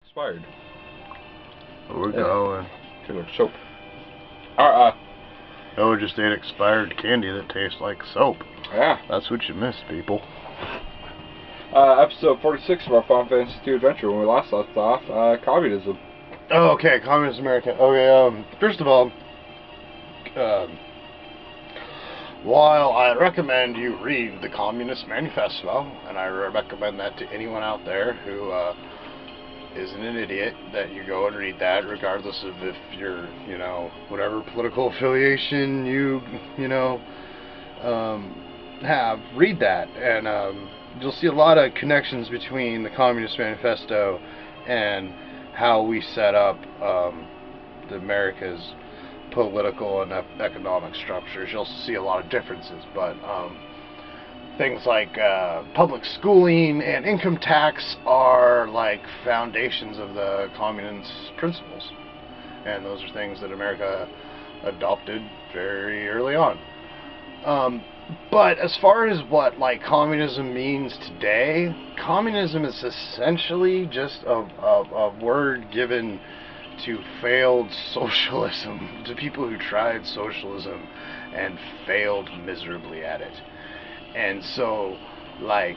expired. We're going. Tastes like soap. Oh, just ate expired candy that tastes like soap. Yeah. That's what you missed, people. Episode 46 of our Final Fantasy II adventure. When we last left off, communism. Oh, okay, Communist America. Okay, first of all, while I recommend you read the Communist Manifesto, and I recommend that to anyone out there who isn't an idiot, that you go and read that, regardless of if you're, whatever political affiliation you have, read that, and you'll see a lot of connections between the Communist Manifesto and how we set up America's political and economic structures. You'll see a lot of differences, but things like public schooling and income tax are like foundations of the communist principles, and those are things that America adopted very early on. But as far as what communism means today, communism is essentially just a word given to failed socialism, to people who tried socialism and failed miserably at it. And so, I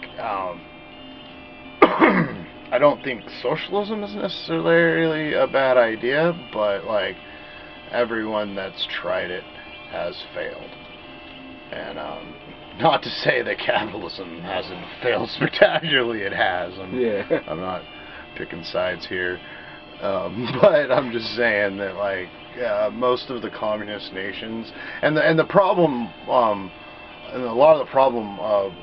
don't think socialism is necessarily a bad idea, but everyone that's tried it has failed. And not to say that capitalism hasn't failed spectacularly, it has. I'm not picking sides here, but I'm just saying that most of the communist nations, and the problem, and a lot of the problem,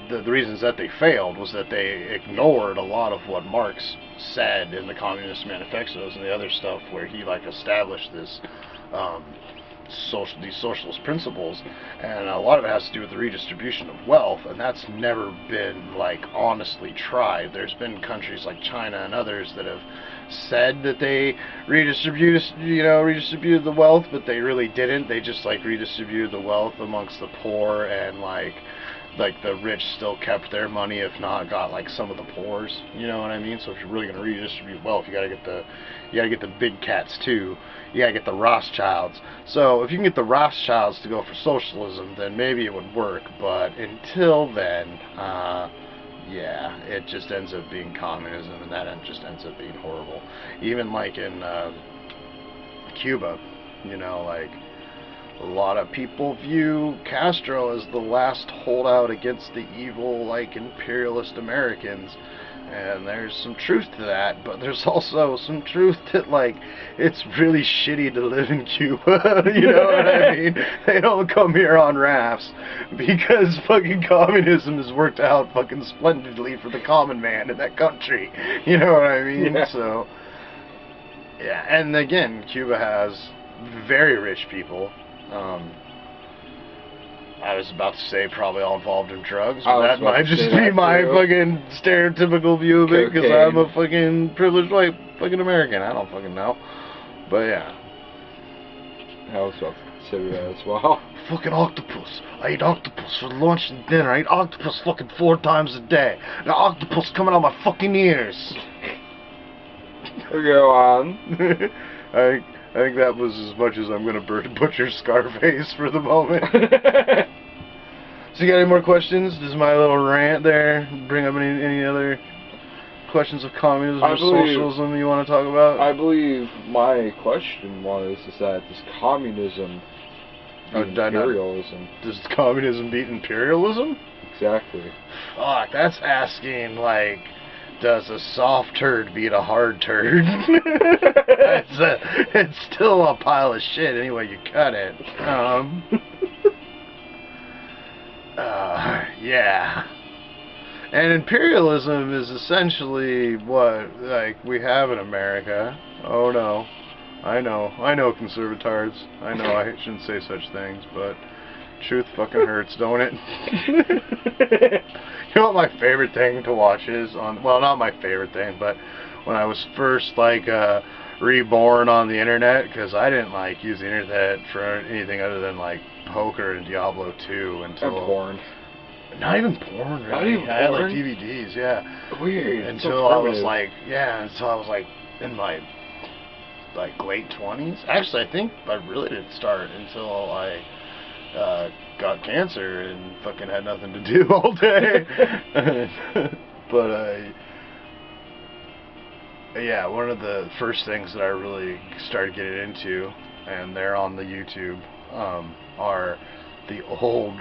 the reasons that they failed was that they ignored a lot of what Marx said in the Communist Manifestos and the other stuff where he established this. These socialist principles, and a lot of it has to do with the redistribution of wealth, and that's never been honestly tried. There's been countries like China and others that have said that they redistributed the wealth, but they really didn't. They just redistributed the wealth amongst the poor, and the rich still kept their money, if not got some of the poor's. You know what I mean? So if you're really going to redistribute wealth, you gotta get the big cats too. You gotta get the Rothschilds. So if you can get the Rothschilds to go for socialism, then maybe it would work. But until then, yeah, it just ends up being communism, and that just ends up being horrible. Even in Cuba, a lot of people view Castro as the last holdout against the evil, imperialist Americans. And there's some truth to that, but there's also some truth that, it's really shitty to live in Cuba, you know what I mean? They don't come here on rafts, because fucking communism has worked out fucking splendidly for the common man in that country, you know what I mean? Yeah. So, yeah, and again, Cuba has very rich people. I was about to say probably all involved in drugs, but that might just be my fucking stereotypical view of it, because I'm a fucking privileged white fucking American. I don't fucking know. But yeah. I was about to consider that as well. Fucking octopus. I eat octopus for lunch and dinner. I eat octopus fucking 4 times a day. The octopus coming out my fucking ears. Go on. I think that was as much as I'm going to butcher Scarface for the moment. So you got any more questions? Does my little rant there bring up any other questions of communism or socialism you want to talk about? I believe my question was, is that does communism beat imperialism? Does communism beat imperialism? Exactly. Fuck, that's asking, does a soft turd beat a hard turd? It's still a pile of shit any way you cut it. Yeah. And imperialism is essentially what we have in America. Oh no. I know conservatards. I know I shouldn't say such things, but truth fucking hurts, don't it? You know what my favorite thing to watch is well, not my favorite thing, but when I was first reborn on the internet, because I didn't use the internet for anything other than poker and Diablo 2 until and porn. Not even porn, really. Not even I had porn? DVDs, yeah. Weird. Until I was until I was in my like late 20s. Actually, I think I really didn't start until I got cancer and fucking had nothing to do all day. But yeah, one of the first things that I really started getting into, and they're on the YouTube, are the old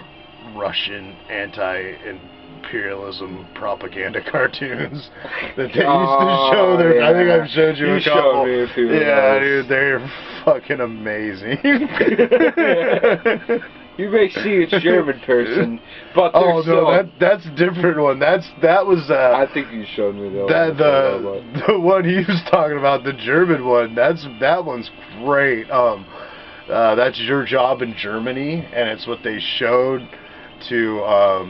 Russian anti-imperialism propaganda cartoons that they used to show. Yeah. I think I've showed you a couple. Showed me a few yeah, dude, they're fucking amazing. You may see a German person, but that's a different one. That was. I think you showed me the one he was talking about, the German one. That one's great. That's Your Job in Germany, and it's what they showed to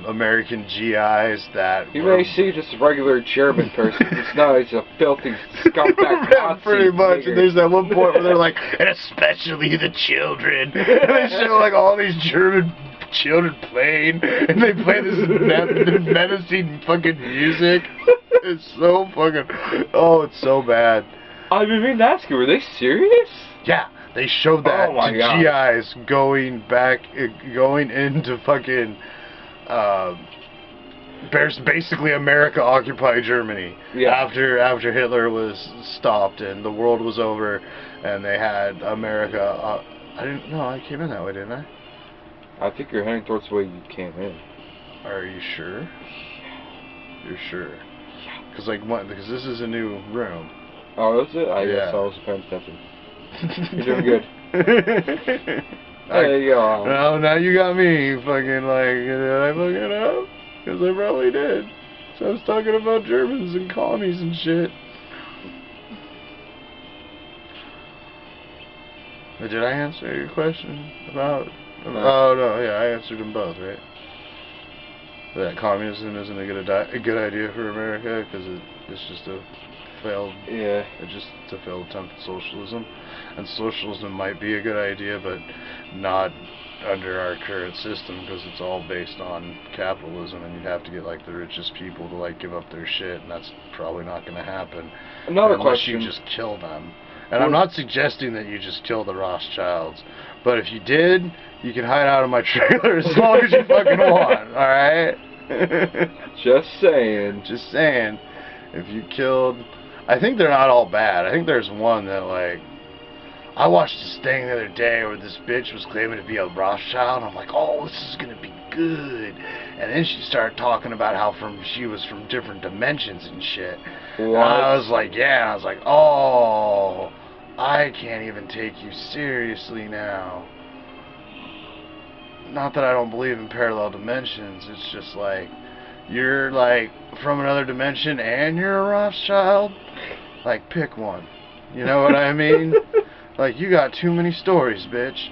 American GIs that you may see just a regular German person. It's not he's a filthy scumbag Nazi. Pretty much. Nigger. And there's that one point where they're like, and especially the children. And they show like all these German children playing, and they play this menacing fucking music. It's so fucking. Oh, it's so bad. I mean, that's good. Were they serious? Yeah. They showed that to GIs going into fucking, basically America occupied Germany after Hitler was stopped and the world was over, and they had America. I came in that way, didn't I? I think you're heading towards the way you came in. Are you sure? You're sure? Yeah. Because this is a new room. Oh, is it? I guess I was paying attention. You're doing good. There you go. No, now you got me fucking like, did I fuck it up? Because I probably did. So I was talking about Germans and commies and shit. But did I answer your question about... No. Oh, no, yeah, I answered them both, right? That communism isn't a good idea for America because it's just a failed attempt at socialism, and socialism might be a good idea, but not under our current system because it's all based on capitalism, and you'd have to get like the richest people to like give up their shit, and that's probably not going to happen unless you just kill them. And I'm not suggesting that you just kill the Rothschilds, but if you did, you can hide out of my trailer as long as you fucking want. All right. Just saying. Just saying. If you killed... I think they're not all bad. I think there's one that, like... I watched this thing the other day where this bitch was claiming to be a Rothschild, and I'm like, oh, this is going to be good. And then she started talking about how she was from different dimensions and shit. What? And I was like, yeah. And I was like, oh, I can't even take you seriously now. Not that I don't believe in parallel dimensions. It's just like... You're, like, from another dimension and you're a Rothschild? Like, pick one. You know what I mean? Like, you got too many stories, bitch.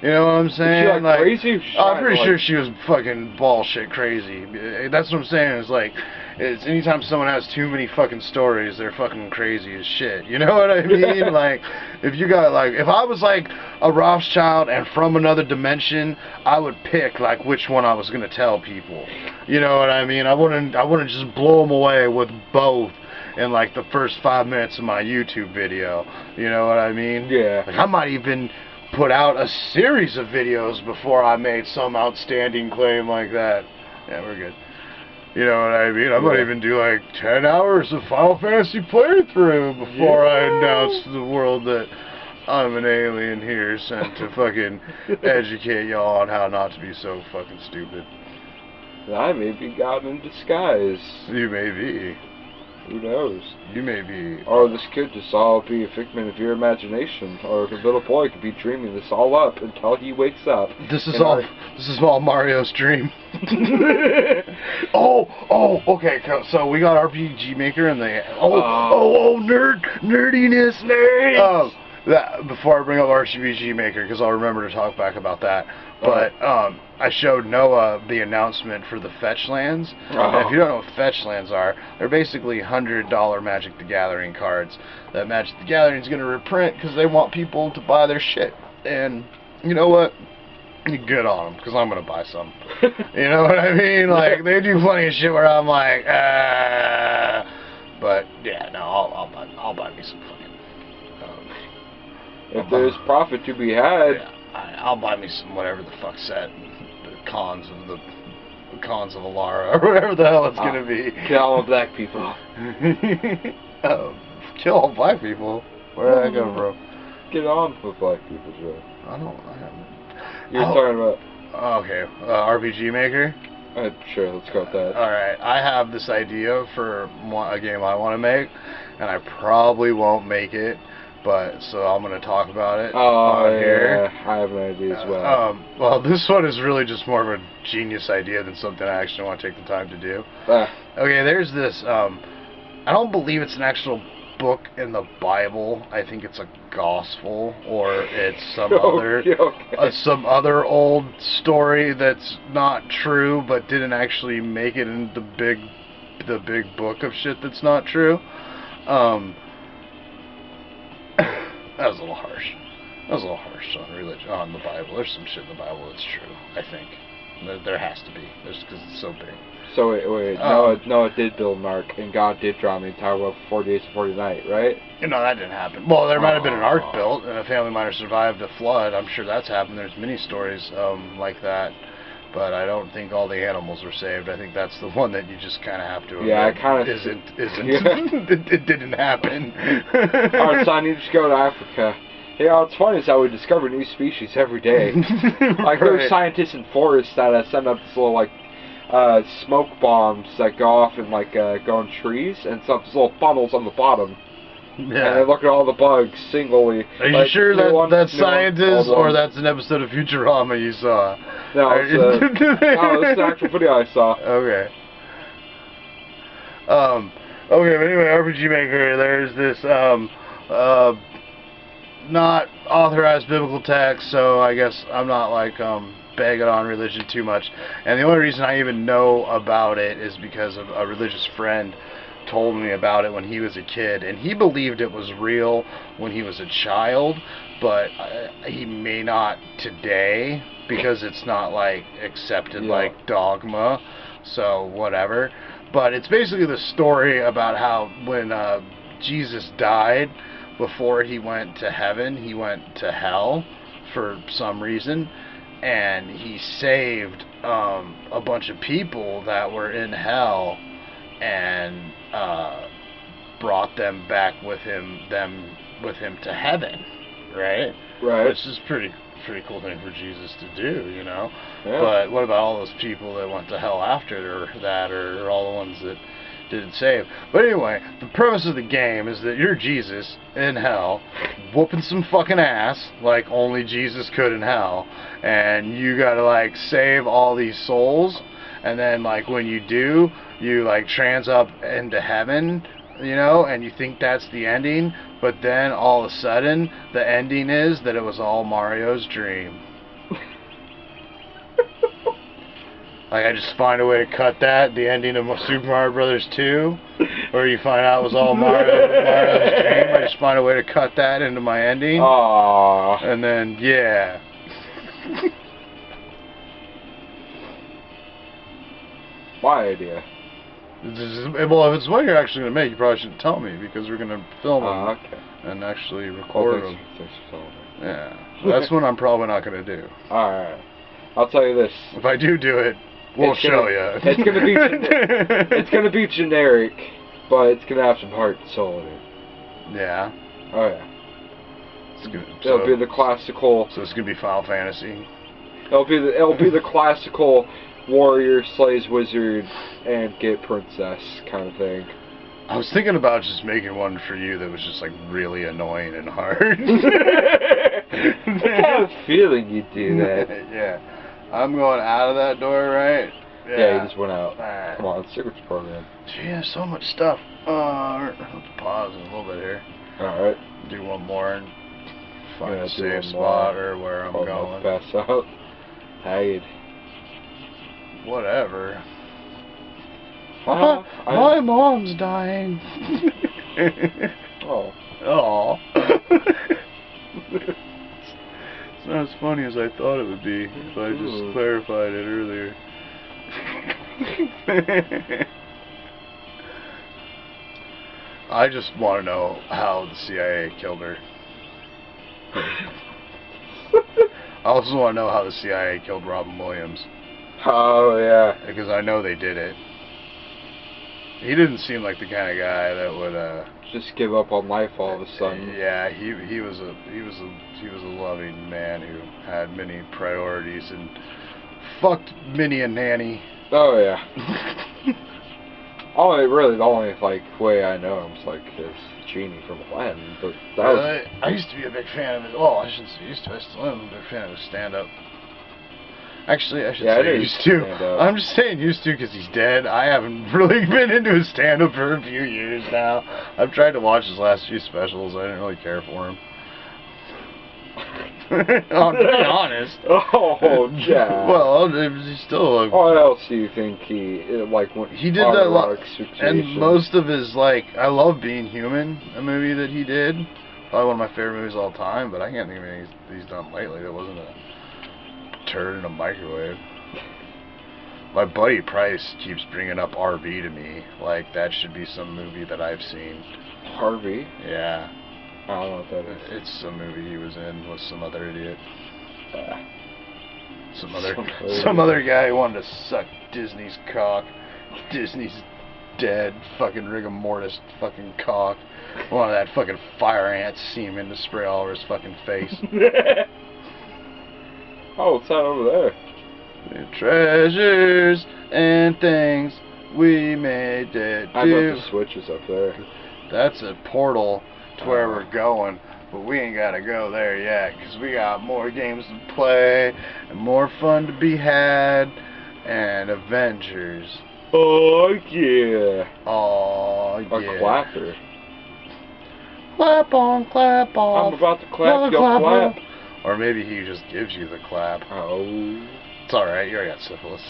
You know what I'm saying? Is she, like, crazy? I'm pretty sure she was fucking bullshit crazy. That's what I'm saying. It's like, anytime someone has too many fucking stories, they're fucking crazy as shit. You know what I mean? Like, if you got, like, if I was, like, a Rothschild and from another dimension, I would pick, like, which one I was going to tell people. You know what I mean? I wouldn't just blow them away with both in, like, the first 5 minutes of my YouTube video. You know what I mean? Yeah. Like, I might even put out a series of videos before I made some outstanding claim like that. Yeah, we're good. You know what I mean? I might even do like 10 hours of Final Fantasy playthrough before I announce to the world that I'm an alien here sent to fucking educate y'all on how not to be so fucking stupid. I may be God in disguise. You may be. Who knows? You may be. Or this could just all be a figment of your imagination. Or the little boy could be dreaming this all up until he wakes up. This is all Mario's dream. Okay. So we got RPG Maker and the nerdiness. Before I bring up RPG Maker, because I'll remember to talk back about that. But I showed Noah the announcement for the Fetch Lands. And if you don't know what Fetch Lands are, they're basically $100 Magic the Gathering cards that Magic the Gathering is going to reprint because they want people to buy their shit. And you know what? Good on them, because I'm going to buy some. You know what I mean? Like, they do funny shit where I'm like, But yeah, no, I'll buy me some fucking If there's profit to be had, yeah, I'll buy me some whatever the fuck set, the cons of Alara, or whatever the hell it's gonna be. Kill all black people. Kill all black people? Where did that come from? Get on with black people, Joe. I haven't. You're talking about... Okay, RPG Maker? Sure, let's go with that. Alright, I have this idea for a game I want to make, and I probably won't make it, but so I'm going to talk about it on here. I have an idea as well. Well, this one is really just more of a genius idea than something I actually want to take the time to do. Okay, there's this, I don't believe it's an actual book in the Bible. I think it's a gospel, or it's some some other old story that's not true, but didn't actually make it in the big book of shit that's not true. That was a little harsh. That was a little harsh on religion, on the Bible. There's some shit in the Bible that's true, I think. There has to be. Just because it's so big. So wait. Noah did build an ark, and God did drown the entire world for 40 days and 40 nights, right? No, that didn't happen. Well, there might have been an ark built, and a family might have survived a flood. I'm sure that's happened. There's many stories like that. But I don't think all the animals were saved. I think that's the one that you just kind of have to. Yeah, I kind of isn't. It didn't happen. Alright, son, you just go to Africa. Yeah, what's funny is how we discover new species every day. Like there's scientists in forests that send up this little smoke bombs that go off and go on trees, and some little funnels on the bottom. Yeah. And they look at all the bugs singly. Are you sure that's scientists, or that's an episode of Futurama you saw? No, it's an actual video I saw. Okay. Okay, but anyway, RPG Maker, there's this, not authorized biblical text, so I guess I'm not, bagging on religion too much. And the only reason I even know about it is because of a religious friend told me about it when he was a kid, and he believed it was real when he was a child, but he may not today, because it's not accepted like dogma, so whatever. But it's basically the story about how when Jesus died, before he went to heaven, he went to hell for some reason, and he saved a bunch of people that were in hell, and brought them back with him to heaven, right? Right. Which is pretty cool thing for Jesus to do, you know. Yeah. But what about all those people that went to hell after that, or all the ones that didn't save? But anyway, the premise of the game is that you're Jesus in hell, whooping some fucking ass like only Jesus could in hell, and you gotta save all these souls, and then when you do, you trans up into heaven, you know, and you think that's the ending, but then all of a sudden the ending is that it was all Mario's dream. I just find a way to cut that, the ending of Super Mario Brothers 2, where you find out it was all Mario's dream. I just find a way to cut that into my ending. Aww. And then, yeah. My idea. Well, if it's what you're actually going to make, you probably shouldn't tell me, because we're going to film them and actually record them. Thanks for telling me. Yeah. That's what I'm probably not going to do. Alright. I'll tell you this. If I do it, we'll show you. It's going to be it's going to be generic, but it's going to have some heart and soul in it. Yeah. Oh yeah. It'll be the classical. So it's going to be Final Fantasy. It'll be the classical warrior slays wizard and get princess kind of thing. I was thinking about just making one for you that was just really annoying and hard. I have a feeling you'd do that. Yeah. I'm going out of that door, right? Yeah, you just went out. Right. Come on, secrets program. Gee, there's so much stuff. Let's pause a little bit here. Alright. Do one more and find a safe spot or where I'm going. Pass out. Hide. Whatever. My mom's dying. Oh. Oh. It's not as funny as I thought it would be if I just clarified it earlier. I just want to know how the CIA killed her. I also want to know how the CIA killed Robin Williams. Oh, yeah. Because I know they did it. He didn't seem like the kind of guy that would just give up on life all of a sudden. Yeah, he was a loving man who had many priorities and fucked many a nanny. Oh yeah. The only like way I know him is like his genie from Aladdin, but that was... I used to be a big fan of his. Well, I shouldn't say used to. I still am a big fan of his stand-up. Actually, I should say used to. I'm just saying used to because he's dead. I haven't really been into his stand-up for a few years now. I've tried to watch his last few specials. I didn't really care for him. I'm being honest. Oh, yeah. Well, he's still. What else do you think he like? When he did that lot, and most of his like, I Love Being Human, a movie that he did. Probably one of my favorite movies of all time. But I can't think of anything he's done lately that wasn't a turd in a microwave. My buddy Price keeps bringing up RV to me. Like that should be some movie that I've seen. RV? Yeah. I don't know what that is. It's some movie he was in with some other idiot. Some other guy who wanted to suck Disney's cock. Disney's dead fucking rigor mortis fucking cock. Wanted that fucking fire ant semen to spray all over his fucking face. Oh, it's not over there. The treasures and things we made it do. I bet the switch is up there. That's a portal to where we're going, but we ain't gotta go there yet, because we got more games to play, and more fun to be had, and Avengers. Oh, yeah. Oh, yeah. A clapper. Clap on, clap off. I'm about to clap, yo, clap. Or maybe he just gives you the clap. Oh. It's alright, you already got syphilis.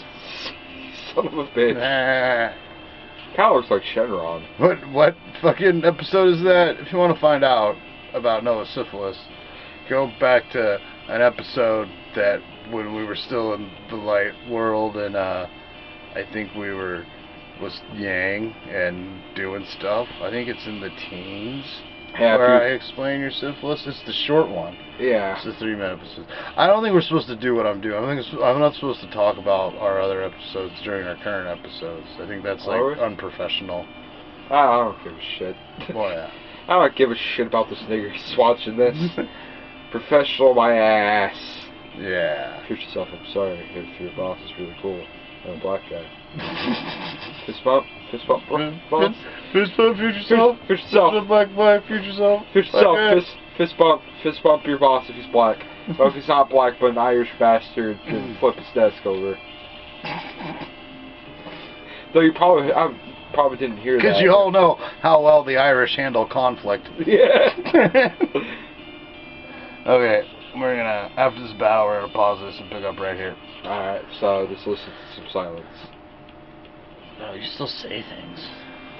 Son of a bitch. Nah. Kinda looks like Shenron. What fucking episode is that? If you want to find out about Noah's syphilis, go back to an episode that when we were still in the light world, and I think was Yang and doing stuff. I think it's in the teens. Yeah, where I explain your syphilis. It's the short one. Yeah. It's the 3-minute episode. I don't think we're supposed to do what I'm doing. I'm not supposed to talk about our other episodes during our current episodes. I think that's like unprofessional. I don't give a shit. Well, yeah. I don't give a shit about this nigger who's watching this. Professional my ass. Yeah. Shoot yourself, I'm sorry if your boss is really cool. I'm a black guy. Fist bump, fist bump, boss. Fist bump, shoot yourself. Fist yourself. Black, shoot yourself. Fist yourself. Fist bump your boss if he's black. But if he's not black, but an Irish bastard, then flip his desk over. Though I probably didn't hear that. Because you all know how well the Irish handle conflict. Yeah. Okay, we're gonna, after this battle, we're gonna pause this and pick up right here. Alright, so just listen to some silence. No, you still say things.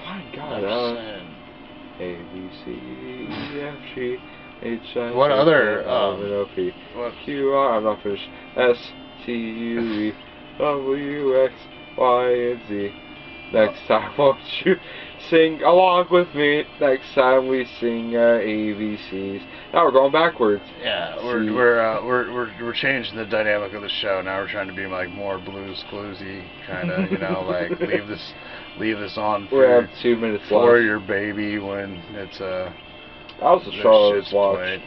My God. A, B, C, D, E, F, G, H, I, what other, O, P, Q, R, I'm not finished, S, T, U, V, W, X, Y, and Z. Next time, won't you sing along with me? Next time we sing ABCs. Now we're going backwards. Yeah, we're changing the dynamic of the show. Now we're trying to be like more Blues Cluesy, kind of, you know, like leave this on for 2 minutes for left. your baby when it's that was the show I was watching. Played.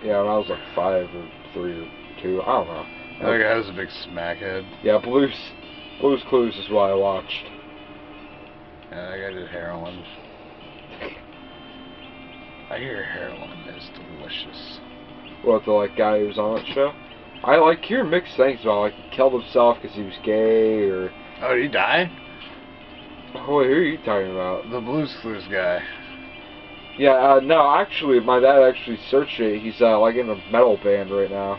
Yeah, when I was like 5 or 3 or 2, I don't know. That guy was a big smackhead. Yeah, Blues Clues is what I watched. Yeah, that guy did heroin. I hear heroin is delicious. What, the like guy who was on that show? I like hear mixed things about like he killed himself because he was gay or. Oh, did he die? Oh, wait, who are you talking about? The Blues Clues guy. Yeah, no, actually, my dad actually searched it. He's like in a metal band right now.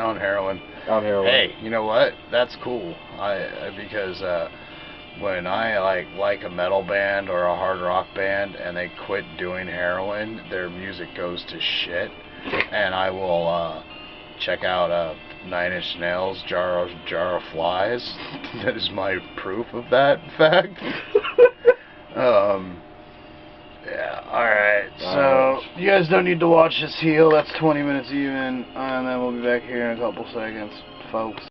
On heroin. On heroin. Hey, you know what? That's cool. Because when I like a metal band or a hard rock band and they quit doing heroin, their music goes to shit, and I will check out 9 Inch Nails, Jar of Flies. That is my proof of that fact. Yeah, alright. So, you guys don't need to watch this heal. That's 20 minutes even. And then we'll be back here in a couple seconds, folks.